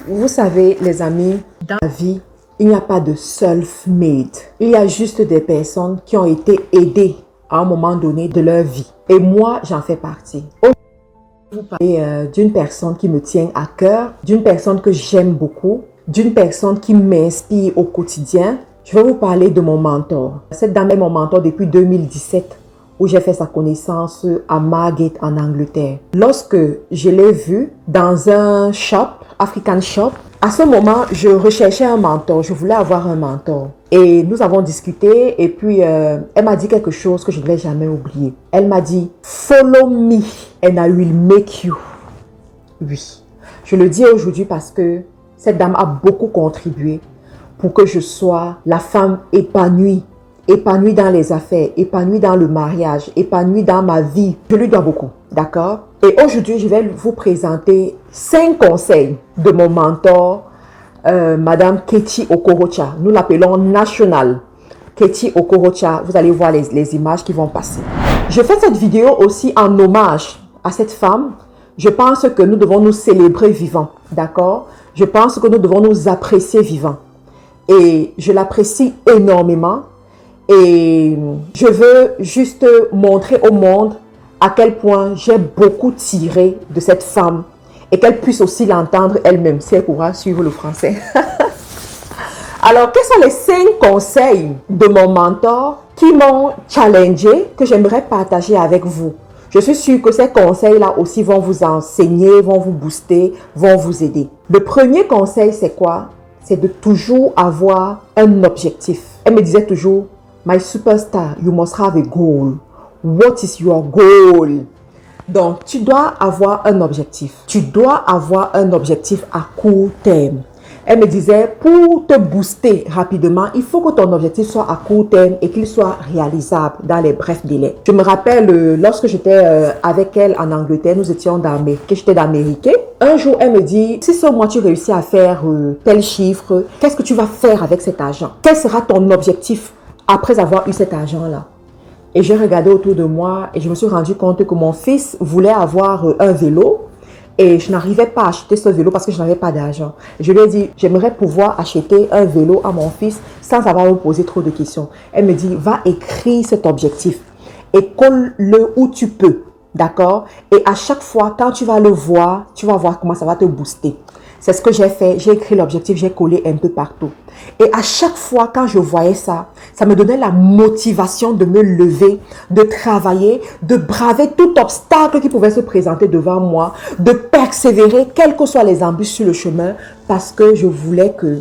Vous savez, les amis, dans la vie, il n'y a pas de self-made. Il y a juste des personnes qui ont été aidées à un moment donné de leur vie. Et moi, j'en fais partie. Aujourd'hui, je vais vous parler d'une personne qui me tient à cœur, d'une personne que j'aime beaucoup, d'une personne qui m'inspire au quotidien. Je vais vous parler de mon mentor. Cette dame est mon mentor depuis 2017. Où j'ai fait sa connaissance à Margate en Angleterre. Lorsque je l'ai vue dans un shop, African shop, à ce moment, je recherchais un mentor. Je voulais avoir un mentor. Et nous avons discuté et puis elle m'a dit quelque chose que je ne vais jamais oublier. Elle m'a dit « Follow me and I will make you ». Oui, je le dis aujourd'hui parce que cette dame a beaucoup contribué pour que je sois la femme épanouie dans les affaires, épanouie dans le mariage, épanouie dans ma vie. Je lui dois beaucoup, d'accord? Et aujourd'hui, je vais vous présenter 5 conseils de mon mentor, Madame Kechi Okorocha. Nous l'appelons National. Kechi Okorocha, vous allez voir les images qui vont passer. Je fais cette vidéo aussi en hommage à cette femme. Je pense que nous devons nous célébrer vivants, d'accord? Je pense que nous devons nous apprécier vivants. Et je l'apprécie énormément. Et je veux juste montrer au monde à quel point j'ai beaucoup tiré de cette femme et qu'elle puisse aussi l'entendre elle-même, si elle pourra suivre le français. Alors, quels sont les 5 conseils de mon mentor qui m'ont challengé, que j'aimerais partager avec vous? Je suis sûre que ces conseils-là aussi vont vous enseigner, vont vous booster, vont vous aider. Le premier conseil, c'est quoi? C'est de toujours avoir un objectif. Elle me disait toujours, my superstar, you must have a goal. What is your goal? Donc, tu dois avoir un objectif. Tu dois avoir un objectif à court terme. Elle me disait, pour te booster rapidement, il faut que ton objectif soit à court terme et qu'il soit réalisable dans les brefs délais. Je me rappelle, lorsque j'étais avec elle en Angleterre, nous étions j'étais d'Amérique. Un jour, elle me dit, si ce mois tu réussis à faire tel chiffre, qu'est-ce que tu vas faire avec cet argent? Quel sera ton objectif après avoir eu cet argent-là? Et j'ai regardé autour de moi et je me suis rendu compte que mon fils voulait avoir un vélo. Et je n'arrivais pas à acheter ce vélo parce que je n'avais pas d'argent. Je lui ai dit, j'aimerais pouvoir acheter un vélo à mon fils sans avoir à me poser trop de questions. Elle me dit, va écrire cet objectif et colle-le où tu peux. D'accord? Et à chaque fois, quand tu vas le voir, tu vas voir comment ça va te booster. C'est ce que j'ai fait. J'ai écrit l'objectif, j'ai collé un peu partout. Et à chaque fois, quand je voyais ça, ça me donnait la motivation de me lever, de travailler, de braver tout obstacle qui pouvait se présenter devant moi, de persévérer, quelles que soient les embûches sur le chemin, parce que je voulais que,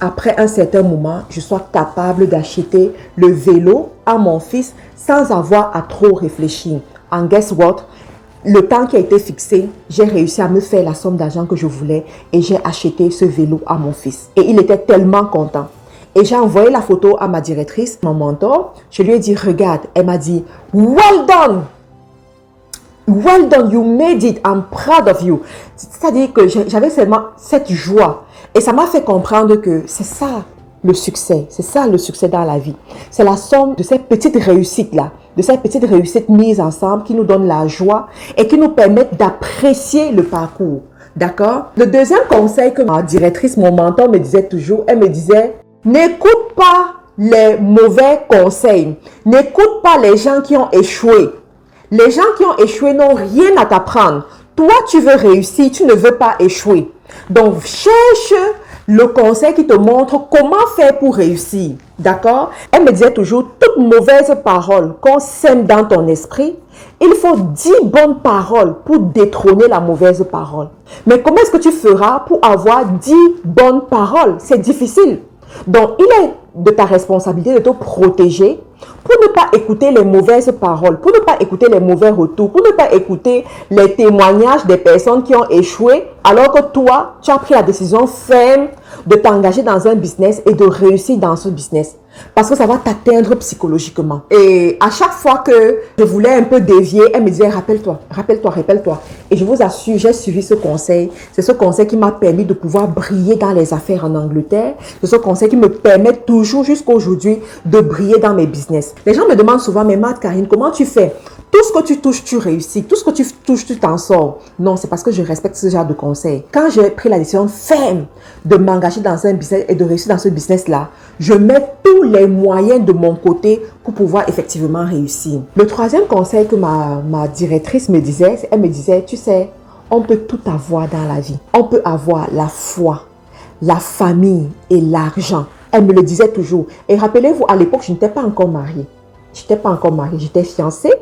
après un certain moment, je sois capable d'acheter le vélo à mon fils sans avoir à trop réfléchir. And guess what? Le temps qui a été fixé, j'ai réussi à me faire la somme d'argent que je voulais et j'ai acheté ce vélo à mon fils. Et il était tellement content. Et j'ai envoyé la photo à ma directrice, mon mentor. Je lui ai dit, regarde, elle m'a dit, well done! Well done, you made it, I'm proud of you. C'est-à-dire que j'avais seulement cette joie. Et ça m'a fait comprendre que c'est ça le succès. C'est ça le succès dans la vie. C'est la somme de ces petites réussites-là, de ces petites réussites mises ensemble qui nous donnent la joie et qui nous permettent d'apprécier le parcours. D'accord? Le deuxième conseil que ma directrice, mon mentor me disait toujours, elle me disait, n'écoute pas les mauvais conseils. N'écoute pas les gens qui ont échoué. Les gens qui ont échoué n'ont rien à t'apprendre. Toi, tu veux réussir, tu ne veux pas échouer. Donc, cherche le conseil qui te montre comment faire pour réussir. D'accord? Elle me disait toujours, toute mauvaise parole qu'on sème dans ton esprit, il faut 10 bonnes paroles pour détrôner la mauvaise parole. Mais comment est-ce que tu feras pour avoir 10 bonnes paroles? C'est difficile. Donc, il est de ta responsabilité de te protéger pour ne pas écouter les mauvaises paroles, pour ne pas écouter les mauvais retours, pour ne pas écouter les témoignages des personnes qui ont échoué, alors que toi, tu as pris la décision ferme de t'engager dans un business et de réussir dans ce business. Parce que ça va t'atteindre psychologiquement. Et à chaque fois que je voulais un peu dévier, elle me disait, rappelle-toi, rappelle-toi, rappelle-toi. Et je vous assure, j'ai suivi ce conseil. C'est ce conseil qui m'a permis de pouvoir briller dans les affaires en Angleterre. C'est ce conseil qui me permet toujours jusqu'à aujourd'hui de briller dans mes business. Les gens me demandent souvent, mais Marthe Karine, comment tu fais? Tout ce que tu touches, tu réussis. Tout ce que tu touches, tu t'en sors. Non, c'est parce que je respecte ce genre de conseils. Quand j'ai pris la décision ferme de m'engager dans un business et de réussir dans ce business-là, je mets tous les moyens de mon côté pour pouvoir effectivement réussir. Le troisième conseil que ma directrice me disait, elle me disait, tu sais, on peut tout avoir dans la vie. On peut avoir la foi, la famille et l'argent. Elle me le disait toujours. Et rappelez-vous, à l'époque, je n'étais pas encore mariée. Je n'étais pas encore mariée. J'étais fiancée,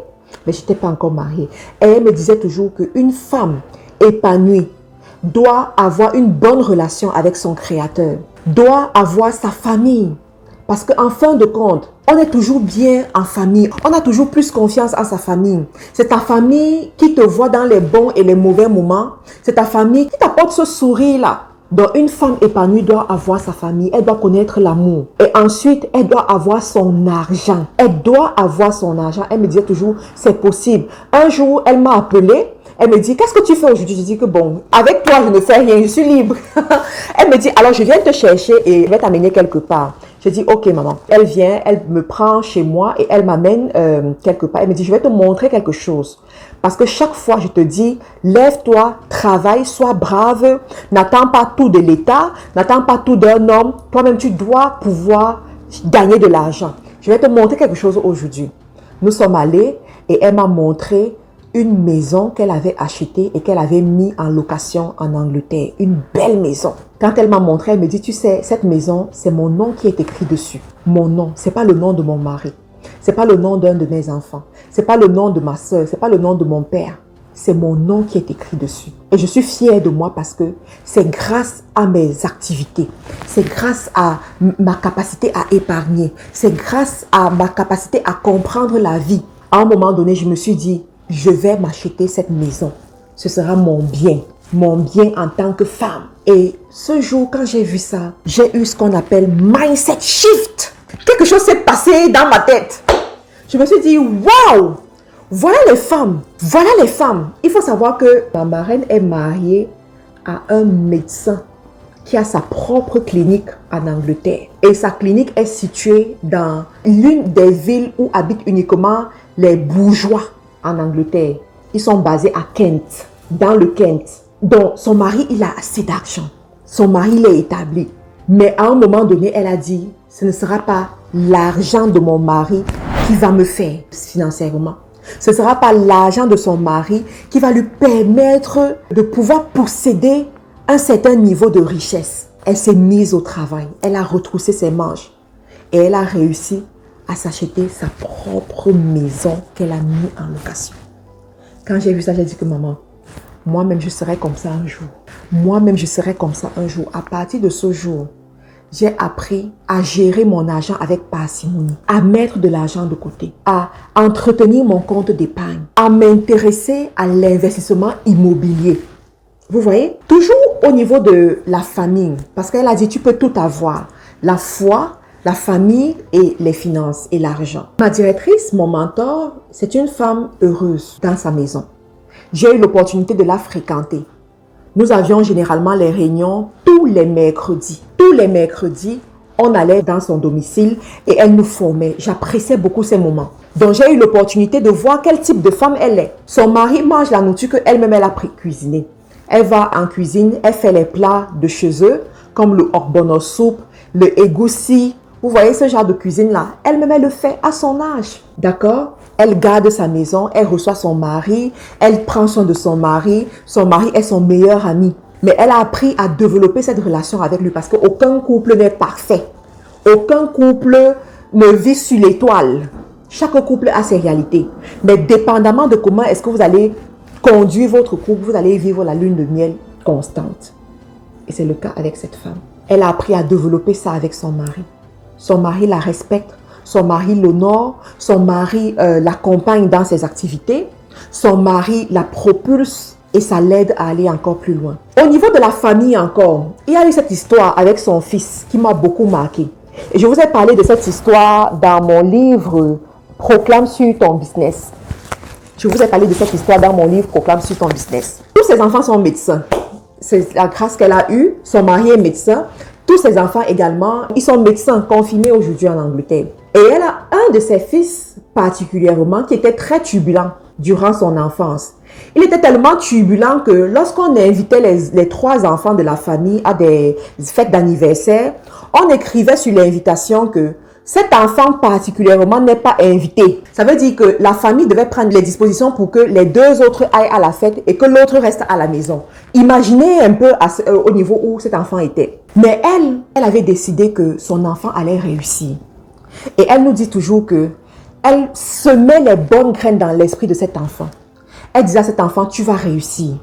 mais je n'étais pas encore mariée. Et elle me disait toujours qu'une femme épanouie doit avoir une bonne relation avec son créateur, doit avoir sa famille. Parce qu'en fin de compte, on est toujours bien en famille. On a toujours plus confiance en sa famille. C'est ta famille qui te voit dans les bons et les mauvais moments. C'est ta famille qui t'apporte ce sourire-là. Donc, une femme épanouie doit avoir sa famille. Elle doit connaître l'amour. Et ensuite, elle doit avoir son argent. Elle doit avoir son argent. Elle me disait toujours, c'est possible. Un jour, elle m'a appelée. Elle me dit, qu'est-ce que tu fais aujourd'hui? Je dis que bon, avec toi, je ne fais rien, je suis libre. Elle me dit, alors je viens te chercher et je vais t'amener quelque part. Je dis, ok maman. Elle vient, elle me prend chez moi et elle m'amène quelque part. Elle me dit, je vais te montrer quelque chose. Parce que chaque fois, je te dis, lève-toi, travaille, sois brave, n'attends pas tout de l'État, n'attends pas tout d'un homme. Toi-même, tu dois pouvoir gagner de l'argent. Je vais te montrer quelque chose aujourd'hui. Nous sommes allés et elle m'a montré une maison qu'elle avait achetée et qu'elle avait mis en location en Angleterre. Une belle maison. Quand elle m'a montré, elle me dit, tu sais, cette maison, c'est mon nom qui est écrit dessus. Mon nom, c'est pas le nom de mon mari. C'est pas le nom d'un de mes enfants. C'est pas le nom de ma soeur. C'est pas le nom de mon père. C'est mon nom qui est écrit dessus. Et je suis fière de moi parce que c'est grâce à mes activités. C'est grâce à ma capacité à épargner. C'est grâce à ma capacité à comprendre la vie. À un moment donné, je me suis dit, je vais m'acheter cette maison. Ce sera mon bien en tant que femme. Et ce jour, quand j'ai vu ça, j'ai eu ce qu'on appelle mindset shift. Quelque chose s'est passé dans ma tête. Je me suis dit, waouh, voilà les femmes. Voilà les femmes. Il faut savoir que ma marraine est mariée à un médecin qui a sa propre clinique en Angleterre. Et sa clinique est située dans l'une des villes où habitent uniquement les bourgeois en Angleterre. Ils sont basés à Kent, dans le Kent. Donc, son mari, il a assez d'argent. Son mari, il est établi. Mais à un moment donné, elle a dit, ce ne sera pas l'argent de mon mari qui va me faire financièrement. Ce ne sera pas l'argent de son mari qui va lui permettre de pouvoir posséder un certain niveau de richesse. Elle s'est mise au travail. Elle a retroussé ses manches. Et elle a réussi à s'acheter sa propre maison qu'elle a mise en location. Quand j'ai vu ça, j'ai dit que maman, moi-même je serai comme ça un jour. Moi-même je serai comme ça un jour. À partir de ce jour, j'ai appris à gérer mon argent avec parcimonie, à mettre de l'argent de côté, à entretenir mon compte d'épargne, à m'intéresser à l'investissement immobilier. Vous voyez? Toujours au niveau de la famille, parce qu'elle a dit tu peux tout avoir. La foi, la famille et les finances et l'argent. Ma directrice, mon mentor, c'est une femme heureuse dans sa maison. J'ai eu l'opportunité de la fréquenter. Nous avions généralement les réunions tous les mercredis. Tous les mercredis, on allait dans son domicile et elle nous formait. J'appréciais beaucoup ces moments. Donc j'ai eu l'opportunité de voir quel type de femme elle est. Son mari mange la nourriture qu'elle-même elle a cuisinée. Elle va en cuisine, elle fait les plats de chez eux, comme le ogbono soup, le egusi. Vous voyez ce genre de cuisine-là? Elle-même, elle le fait à son âge. D'accord? Elle garde sa maison, elle reçoit son mari, elle prend soin de son mari. Son mari est son meilleur ami. Mais elle a appris à développer cette relation avec lui parce qu'aucun couple n'est parfait. Aucun couple ne vit sur l'étoile. Chaque couple a ses réalités. Mais dépendamment de comment est-ce que vous allez conduire votre couple, vous allez vivre la lune de miel constante. Et c'est le cas avec cette femme. Elle a appris à développer ça avec son mari. Son mari la respecte, son mari l'honore, son mari l'accompagne dans ses activités, son mari la propulse et ça l'aide à aller encore plus loin. Au niveau de la famille encore, il y a eu cette histoire avec son fils qui m'a beaucoup marqué. Et je vous ai parlé de cette histoire dans mon livre « Proclame sur ton business ». Je vous ai parlé de cette histoire dans mon livre « Proclame sur ton business ». Tous ses enfants sont médecins. C'est la grâce qu'elle a eue. Son mari est médecin. Tous ses enfants également, ils sont médecins confirmés aujourd'hui en Angleterre. Et elle a un de ses fils particulièrement qui était très turbulent durant son enfance. Il était tellement turbulent que lorsqu'on invitait les 3 enfants de la famille à des fêtes d'anniversaire, on écrivait sur l'invitation que cet enfant particulièrement n'est pas invité. Ça veut dire que la famille devait prendre les dispositions pour que les 2 autres aillent à la fête et que l'autre reste à la maison. Imaginez un peu au niveau où cet enfant était. Mais elle avait décidé que son enfant allait réussir. Et elle nous dit toujours que elle semait les bonnes graines dans l'esprit de cet enfant. Elle disait à cet enfant, tu vas réussir.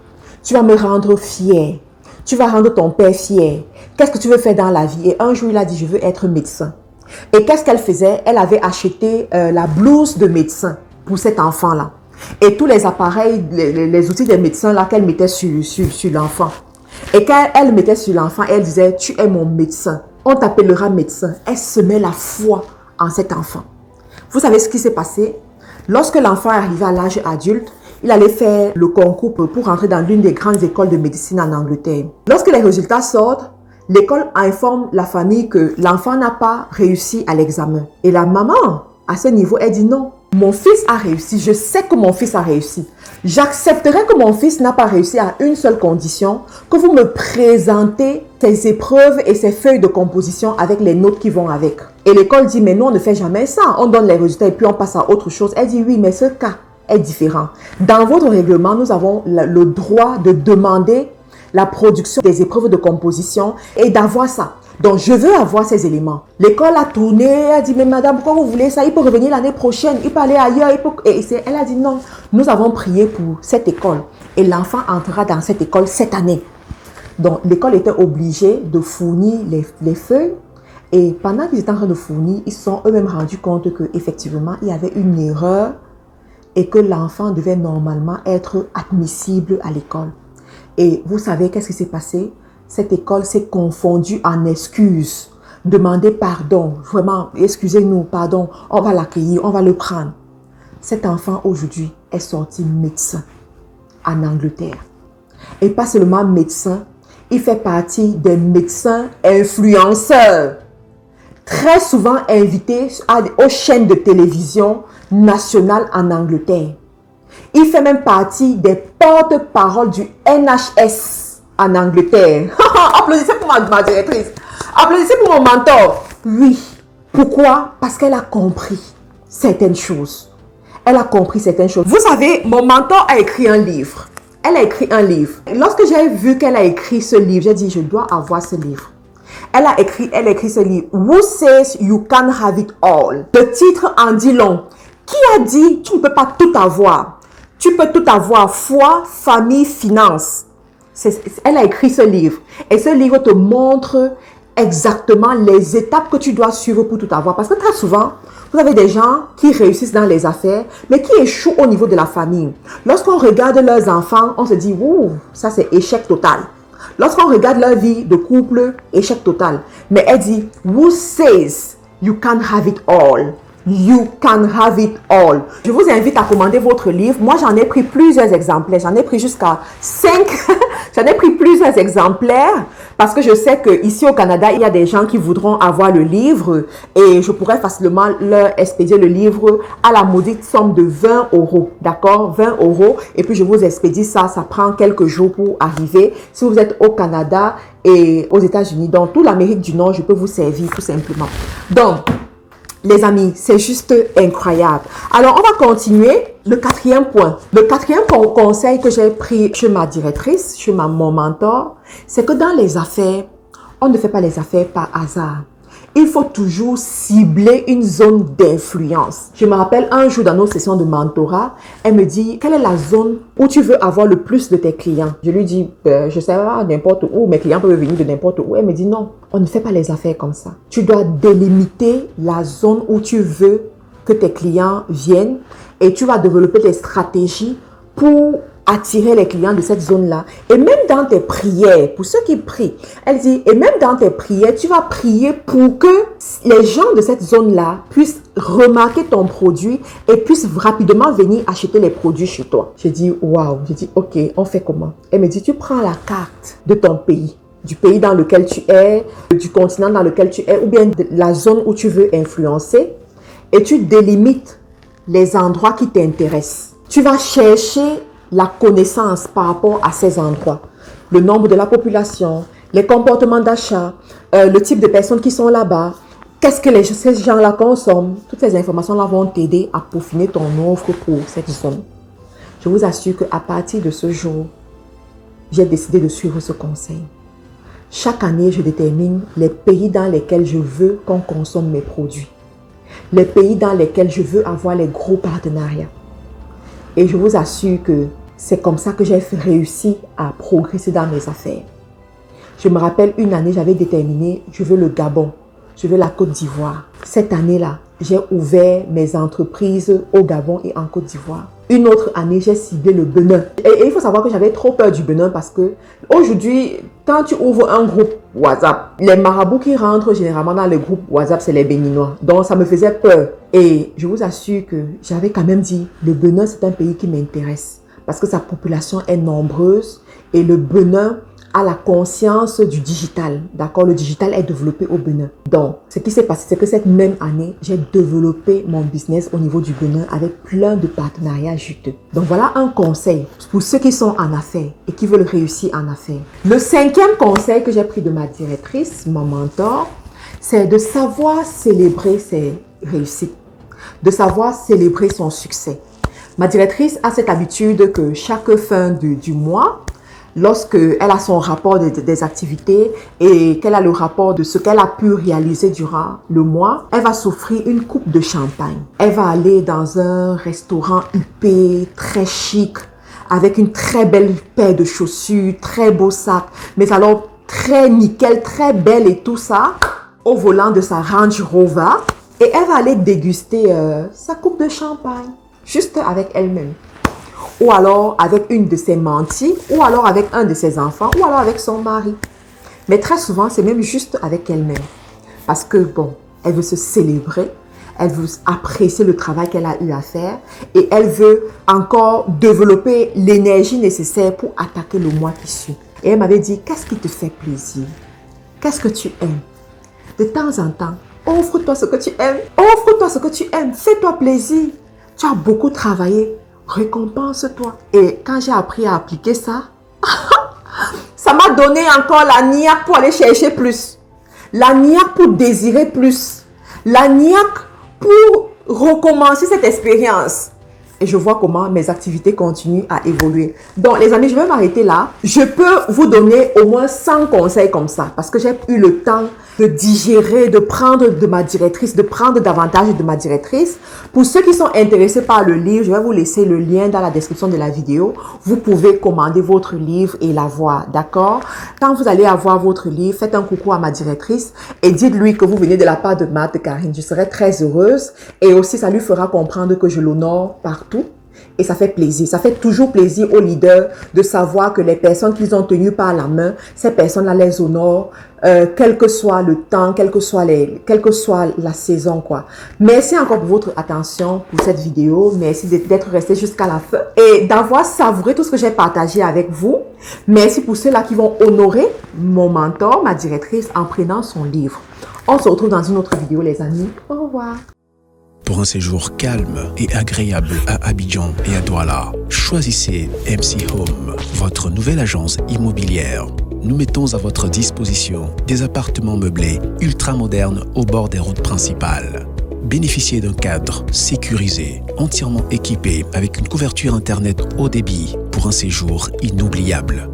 Tu vas me rendre fier. Tu vas rendre ton père fier. Qu'est-ce que tu veux faire dans la vie? Et un jour, il a dit, je veux être médecin. Et qu'est-ce qu'elle faisait? Elle avait acheté la blouse de médecin pour cet enfant-là. Et tous les appareils, les outils des médecins là qu'elle mettait sur l'enfant. Et quand elle mettait sur l'enfant, elle disait, tu es mon médecin. On t'appellera médecin. Elle semait la foi en cet enfant. Vous savez ce qui s'est passé? Lorsque l'enfant arrivait à l'âge adulte, il allait faire le concours pour entrer dans l'une des grandes écoles de médecine en Angleterre. Lorsque les résultats sortent, l'école informe la famille que l'enfant n'a pas réussi à l'examen. Et la maman, à ce niveau, elle dit non. Mon fils a réussi, je sais que mon fils a réussi. J'accepterai que mon fils n'a pas réussi à une seule condition, que vous me présentez ses épreuves et ses feuilles de composition avec les notes qui vont avec. Et l'école dit, mais nous on ne fait jamais ça, on donne les résultats et puis on passe à autre chose. Elle dit, oui, mais ce cas est différent. Dans votre règlement, nous avons le droit de demander la production des épreuves de composition et d'avoir ça. Donc, je veux avoir ces éléments. L'école a tourné, elle a dit, mais madame, pourquoi vous voulez ça? Il peut revenir l'année prochaine, il peut aller ailleurs. Elle a dit, non, nous avons prié pour cette école. Et l'enfant entrera dans cette école cette année. Donc, l'école était obligée de fournir les feuilles. Et pendant qu'ils étaient en train de fournir, ils se sont eux-mêmes rendus compte qu'effectivement, il y avait une erreur et que l'enfant devait normalement être admissible à l'école. Et vous savez qu'est-ce qui s'est passé? Cette école s'est confondue en excuses. Demandez pardon. Vraiment, excusez-nous, pardon. On va l'accueillir, on va le prendre. Cet enfant aujourd'hui est sorti médecin en Angleterre. Et pas seulement médecin, il fait partie des médecins influenceurs. Très souvent invité aux chaînes de télévision nationales en Angleterre. Il fait même partie des porte-paroles du NHS en Angleterre. Applaudissez pour ma directrice. Applaudissez pour mon mentor. Oui. Pourquoi? Parce qu'elle a compris certaines choses. Elle a compris certaines choses. Vous savez, mon mentor a écrit un livre. Elle a écrit un livre. Lorsque j'ai vu qu'elle a écrit ce livre, j'ai dit, je dois avoir ce livre. Elle a écrit ce livre. Who says you can't have it all? Le titre en dit long. Qui a dit tu ne peux pas tout avoir? Tu peux tout avoir, foi, famille, finance. Elle a écrit ce livre. Et ce livre te montre exactement les étapes que tu dois suivre pour tout avoir. Parce que très souvent, vous avez des gens qui réussissent dans les affaires, mais qui échouent au niveau de la famille. Lorsqu'on regarde leurs enfants, on se dit, ouh, ça c'est échec total. Lorsqu'on regarde leur vie de couple, échec total. Mais elle dit, who says you can't have it all? You can have it all. Je vous invite à commander votre livre. Moi, j'en ai pris plusieurs exemplaires. J'en ai pris jusqu'à 5. J'en ai pris plusieurs exemplaires parce que je sais qu'ici au Canada, il y a des gens qui voudront avoir le livre et je pourrais facilement leur expédier le livre à la maudite somme de 20 €. D'accord? 20 €. Et puis, je vous expédie ça. Ça prend quelques jours pour arriver. Si vous êtes au Canada et aux États-Unis, dans toute l'Amérique du Nord, je peux vous servir tout simplement. Donc, les amis, c'est juste incroyable. Alors, on va continuer. Le 4e point. Le 4e conseil que j'ai pris chez ma directrice, chez mon mentor, c'est que dans les affaires, on ne fait pas les affaires par hasard. Il faut toujours cibler une zone d'influence. Je me rappelle un jour dans nos sessions de mentorat, elle me dit, quelle est la zone où tu veux avoir le plus de tes clients? Je lui dis, je ne sais pas, n'importe où, mes clients peuvent venir de n'importe où. Elle me dit, non, on ne fait pas les affaires comme ça. Tu dois délimiter la zone où tu veux que tes clients viennent et tu vas développer des stratégies pour attirer les clients de cette zone-là. Et même dans tes prières, pour ceux qui prient, elle dit, et même dans tes prières, tu vas prier pour que les gens de cette zone-là puissent remarquer ton produit et puissent rapidement venir acheter les produits chez toi. J'ai dit, waouh, j'ai dit, ok, on fait comment? Elle me dit, tu prends la carte de ton pays, du pays dans lequel tu es, du continent dans lequel tu es, ou bien de la zone où tu veux influencer, et tu délimites les endroits qui t'intéressent. Tu vas chercher la connaissance par rapport à ces endroits. Le nombre de la population, les comportements d'achat, le type de personnes qui sont là-bas, qu'est-ce que ces gens-là consomment. Toutes ces informations-là vont t'aider à peaufiner ton offre pour cette zone. Je vous assure qu'à partir de ce jour, j'ai décidé de suivre ce conseil. Chaque année, je détermine les pays dans lesquels je veux qu'on consomme mes produits. Les pays dans lesquels je veux avoir les gros partenariats. Et je vous assure que c'est comme ça que j'ai réussi à progresser dans mes affaires. Je me rappelle une année, j'avais déterminé, je veux le Gabon, je veux la Côte d'Ivoire. Cette année-là, j'ai ouvert mes entreprises au Gabon et en Côte d'Ivoire. Une autre année, j'ai ciblé le Bénin. Et il faut savoir que j'avais trop peur du Bénin parce que aujourd'hui, quand tu ouvres un groupe WhatsApp, les marabouts qui rentrent généralement dans les groupes WhatsApp, c'est les Béninois. Donc, ça me faisait peur. Et je vous assure que j'avais quand même dit, le Bénin, c'est un pays qui m'intéresse parce que sa population est nombreuse et le Bénin a la conscience du digital. D'accord? Le digital est développé au Bénin. Donc, ce qui s'est passé, c'est que cette même année, j'ai développé mon business au niveau du Bénin avec plein de partenariats juteux. Donc, voilà un conseil pour ceux qui sont en affaires et qui veulent réussir en affaires. Le 5e conseil que j'ai pris de ma directrice, mon mentor, c'est de savoir célébrer ses réussites, de savoir célébrer son succès. Ma directrice a cette habitude que chaque fin du mois, lorsqu'elle a son rapport des activités et qu'elle a le rapport de ce qu'elle a pu réaliser durant le mois, elle va s'offrir une coupe de champagne. Elle va aller dans un restaurant huppé, très chic, avec une très belle paire de chaussures, très beau sac, mais alors très nickel, très belle et tout ça, au volant de sa Range Rover. Et elle va aller déguster sa coupe de champagne, juste avec elle-même. Ou alors avec une de ses menties, ou alors avec un de ses enfants, ou alors avec son mari. Mais très souvent, c'est même juste avec elle-même. Parce que, bon, elle veut se célébrer, elle veut apprécier le travail qu'elle a eu à faire et elle veut encore développer l'énergie nécessaire pour attaquer le mois qui suit. Et elle m'avait dit, qu'est-ce qui te fait plaisir? Qu'est-ce que tu aimes? De temps en temps, offre-toi ce que tu aimes. Offre-toi ce que tu aimes. Fais-toi plaisir. Tu as beaucoup travaillé. Récompense-toi. Et quand j'ai appris à appliquer ça, ça m'a donné encore la niaque pour aller chercher plus. La niaque pour désirer plus. La niaque pour recommencer cette expérience. Et je vois comment mes activités continuent à évoluer. Donc, les amis, je vais m'arrêter là. Je peux vous donner au moins 100 conseils comme ça parce que j'ai eu le temps de digérer, de prendre de ma directrice, de prendre davantage de ma directrice. Pour ceux qui sont intéressés par le livre, je vais vous laisser le lien dans la description de la vidéo. Vous pouvez commander votre livre et l'avoir, d'accord? Quand vous allez avoir votre livre, faites un coucou à ma directrice et dites-lui que vous venez de la part de Marthe Karine. Je serai très heureuse et aussi ça lui fera comprendre que je l'honore partout. Et ça fait plaisir. Ça fait toujours plaisir aux leaders de savoir que les personnes qu'ils ont tenues par la main, ces personnes-là les honorent, quel que soit le temps, quelle que soit la saison, quoi. Merci encore pour votre attention pour cette vidéo. Merci d'être resté jusqu'à la fin et d'avoir savouré tout ce que j'ai partagé avec vous. Merci pour ceux-là qui vont honorer mon mentor, ma directrice, en prenant son livre. On se retrouve dans une autre vidéo, les amis. Au revoir. Pour un séjour calme et agréable à Abidjan et à Douala, choisissez MC Home, votre nouvelle agence immobilière. Nous mettons à votre disposition des appartements meublés ultra-modernes au bord des routes principales. Bénéficiez d'un cadre sécurisé, entièrement équipé avec une couverture Internet haut débit pour un séjour inoubliable.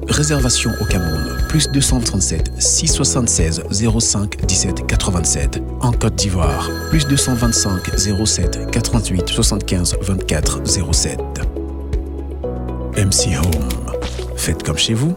Réservation au Cameroun, plus 237 676 05 17 87. En Côte d'Ivoire, plus 225 07 88 75 24 07. MC Home. Faites comme chez vous.